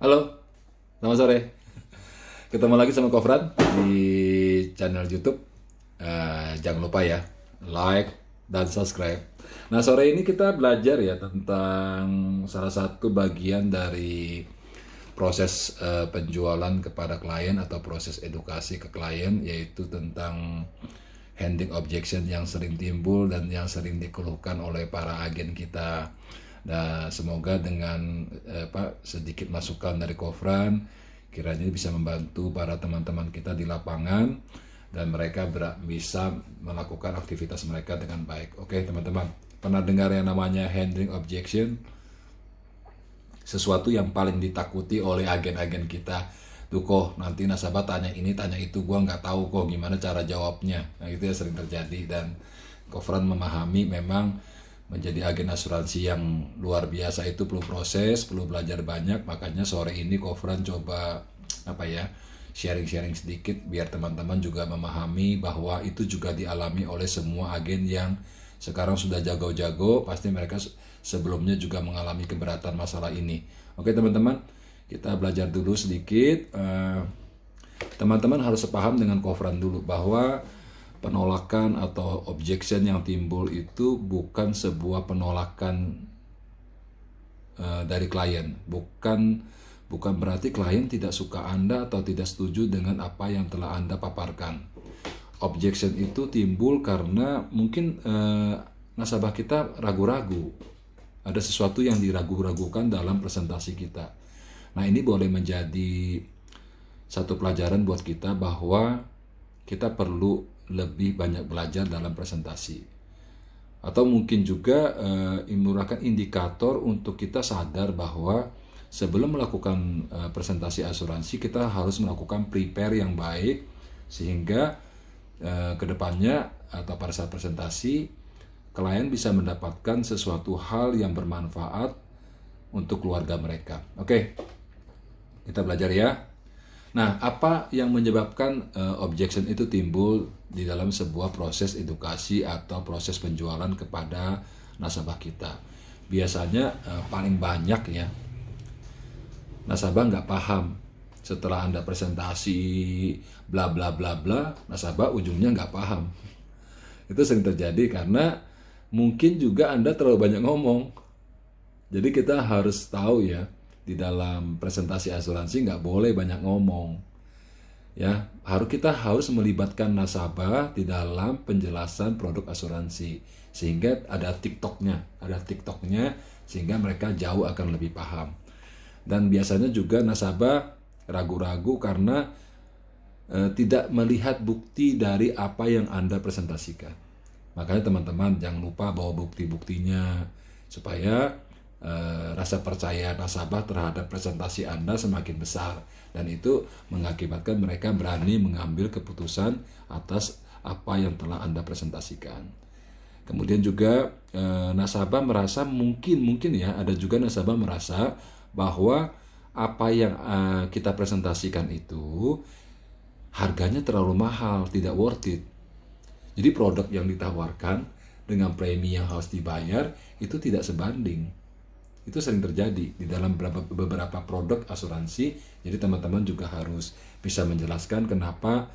Halo, selamat sore. Ketemu lagi sama Kofran di channel YouTube. Jangan lupa ya, like dan subscribe. Nah, sore ini kita belajar ya tentang salah satu bagian dari proses penjualan kepada klien atau proses edukasi ke klien, yaitu tentang handling objection yang sering timbul dan yang sering dikeluhkan oleh para agen kita. Nah, semoga dengan sedikit masukan dari Kofran, kiranya bisa membantu para teman-teman kita di lapangan dan mereka bisa melakukan aktivitas mereka dengan baik. Oke, teman-teman, pernah dengar yang namanya handling objection? Sesuatu yang paling ditakuti oleh agen-agen kita. Tuh kok nanti nasabah tanya ini tanya itu, gua nggak tahu kok gimana cara jawabnya. Nah, itu ya sering terjadi, dan Kofran memahami memang menjadi agen asuransi yang luar biasa itu perlu proses, perlu belajar banyak. Makanya sore ini Kofran coba sharing-sharing sedikit biar teman-teman juga memahami bahwa itu juga dialami oleh semua agen yang sekarang sudah jago-jago. Pasti mereka sebelumnya juga mengalami keberatan masalah ini. Oke teman-teman, kita belajar dulu sedikit. Teman-teman harus sepaham dengan Kofran dulu bahwa penolakan atau objection yang timbul itu bukan sebuah penolakan dari klien. Bukan berarti klien tidak suka Anda atau tidak setuju dengan apa yang telah Anda paparkan. Objection itu timbul karena mungkin nasabah kita ragu-ragu. Ada sesuatu yang diragu-ragukan dalam presentasi kita. Nah, ini boleh menjadi satu pelajaran buat kita bahwa kita perlu lebih banyak belajar dalam presentasi. Atau mungkin juga merupakan indikator untuk kita sadar bahwa sebelum melakukan presentasi asuransi, kita harus melakukan prepare yang baik, sehingga kedepannya atau pada saat presentasi, klien bisa mendapatkan sesuatu hal yang bermanfaat untuk keluarga mereka. Oke, kita belajar ya. Nah, apa yang menyebabkan objection itu timbul di dalam sebuah proses edukasi atau proses penjualan kepada nasabah kita? Biasanya paling banyak ya, nasabah nggak paham. Setelah Anda presentasi bla bla bla bla, nasabah ujungnya nggak paham. Itu sering terjadi karena mungkin juga Anda terlalu banyak ngomong. Jadi kita harus tahu ya, di dalam presentasi asuransi nggak boleh banyak ngomong. Ya, kita harus melibatkan nasabah di dalam penjelasan produk asuransi, sehingga ada TikToknya, sehingga mereka jauh akan lebih paham. Dan biasanya juga nasabah ragu-ragu karena tidak melihat bukti dari apa yang Anda presentasikan. Makanya teman-teman jangan lupa bawa bukti-buktinya supaya rasa percaya nasabah terhadap presentasi Anda semakin besar, dan itu mengakibatkan mereka berani mengambil keputusan atas apa yang telah Anda presentasikan. Kemudian juga nasabah merasa mungkin ya, ada juga nasabah merasa bahwa apa yang kita presentasikan itu harganya terlalu mahal, tidak worth it. Jadi produk yang ditawarkan dengan premi yang harus dibayar itu tidak sebanding. Itu sering terjadi di dalam beberapa produk asuransi. Jadi teman-teman juga harus bisa menjelaskan kenapa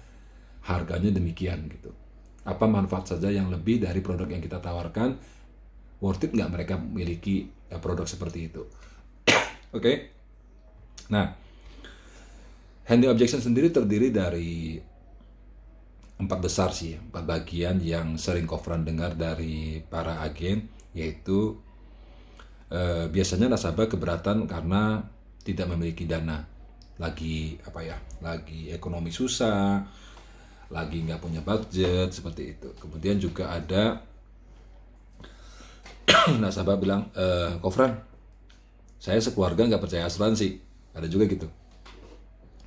harganya demikian gitu. Apa manfaat saja yang lebih dari produk yang kita tawarkan? Worth it nggak mereka miliki produk seperti itu? Oke. Nah, handling objection sendiri terdiri dari 4 besar sih, 4 bagian yang sering Kofran dengar dari para agen, yaitu biasanya nasabah keberatan karena tidak memiliki dana, lagi ekonomi susah, lagi nggak punya budget, seperti itu. Kemudian juga ada nasabah bilang, Kofran, saya sekeluarga nggak percaya asuransi, ada juga gitu.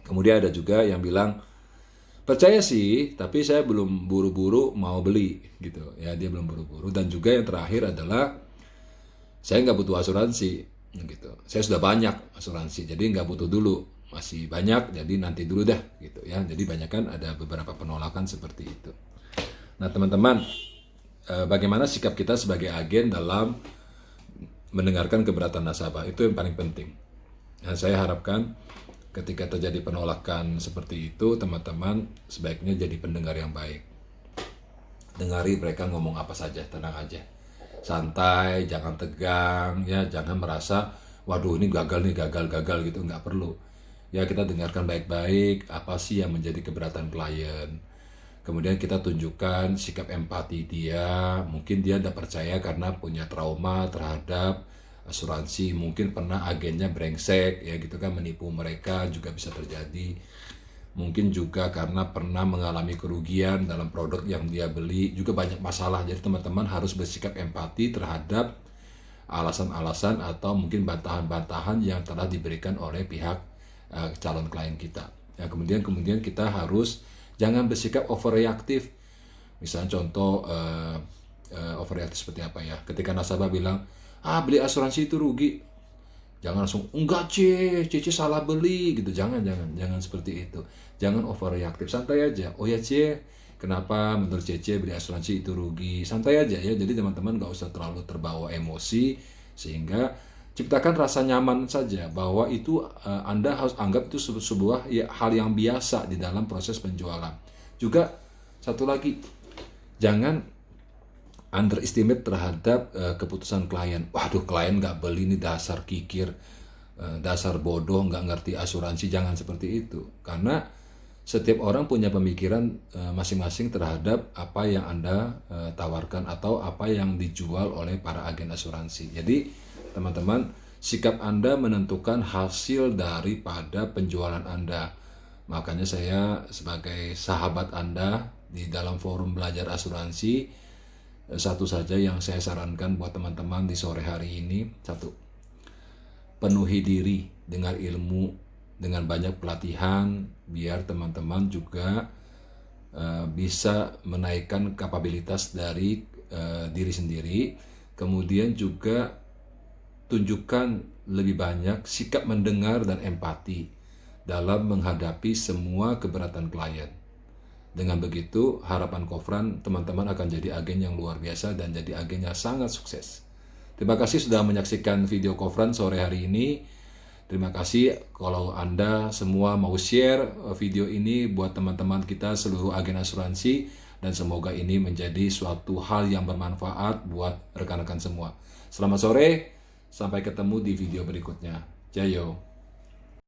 Kemudian ada juga yang bilang, percaya sih, tapi saya belum buru-buru mau beli gitu ya, dia belum buru-buru. Dan juga yang terakhir adalah, saya nggak butuh asuransi gitu, saya sudah banyak asuransi, jadi nggak butuh dulu, masih banyak, jadi nanti dulu dah gitu ya. Jadi banyak kan ada beberapa penolakan seperti itu. Nah teman-teman, bagaimana sikap kita sebagai agen dalam mendengarkan keberatan nasabah, itu yang paling penting. Nah, saya harapkan ketika terjadi penolakan seperti itu, teman-teman sebaiknya jadi pendengar yang baik. Dengari mereka ngomong apa saja, tenang aja. Santai, jangan tegang, ya, jangan merasa, waduh ini gagal nih, gagal gitu, nggak perlu. Ya, kita dengarkan baik-baik, apa sih yang menjadi keberatan klien. Kemudian kita tunjukkan sikap empati dia, mungkin dia tidak percaya karena punya trauma terhadap asuransi, mungkin pernah agennya brengsek, ya gitu kan, menipu mereka juga bisa terjadi. Mungkin juga karena pernah mengalami kerugian dalam produk yang dia beli, juga banyak masalah. Jadi teman-teman harus bersikap empati terhadap alasan-alasan atau mungkin bantahan-bantahan yang telah diberikan oleh pihak calon klien kita. Ya, kemudian kita harus jangan bersikap overreaktif. Misalnya contoh overreaktif seperti apa ya? Ketika nasabah bilang, beli asuransi itu rugi, jangan langsung enggak C salah beli gitu. Jangan seperti itu. Jangan overreaktif, santai aja. Oh ya C, kenapa menurut Cece beli asuransi itu rugi? Santai aja ya. Jadi teman-teman nggak usah terlalu terbawa emosi, sehingga ciptakan rasa nyaman saja bahwa itu Anda harus anggap itu sebuah ya, hal yang biasa di dalam proses penjualan. Juga satu lagi, jangan underestimate terhadap keputusan klien. Waduh, klien nggak beli, ini dasar kikir, dasar bodoh, nggak ngerti asuransi. Jangan seperti itu, karena setiap orang punya pemikiran masing-masing terhadap apa yang Anda tawarkan atau apa yang dijual oleh para agen asuransi. Jadi teman-teman, sikap Anda menentukan hasil daripada penjualan Anda. Makanya saya sebagai sahabat Anda di dalam forum belajar asuransi, satu saja yang saya sarankan buat teman-teman di sore hari ini, satu, penuhi diri dengan ilmu, dengan banyak pelatihan, biar teman-teman juga bisa menaikkan kapabilitas dari diri sendiri. Kemudian juga tunjukkan lebih banyak sikap mendengar dan empati dalam menghadapi semua keberatan klien. Dengan begitu, harapan Kofran, teman-teman akan jadi agen yang luar biasa dan jadi agen yang sangat sukses. Terima kasih sudah menyaksikan video Kofran sore hari ini. Terima kasih kalau Anda semua mau share video ini buat teman-teman kita seluruh agen asuransi, dan semoga ini menjadi suatu hal yang bermanfaat buat rekan-rekan semua. Selamat sore, sampai ketemu di video berikutnya. Jayo.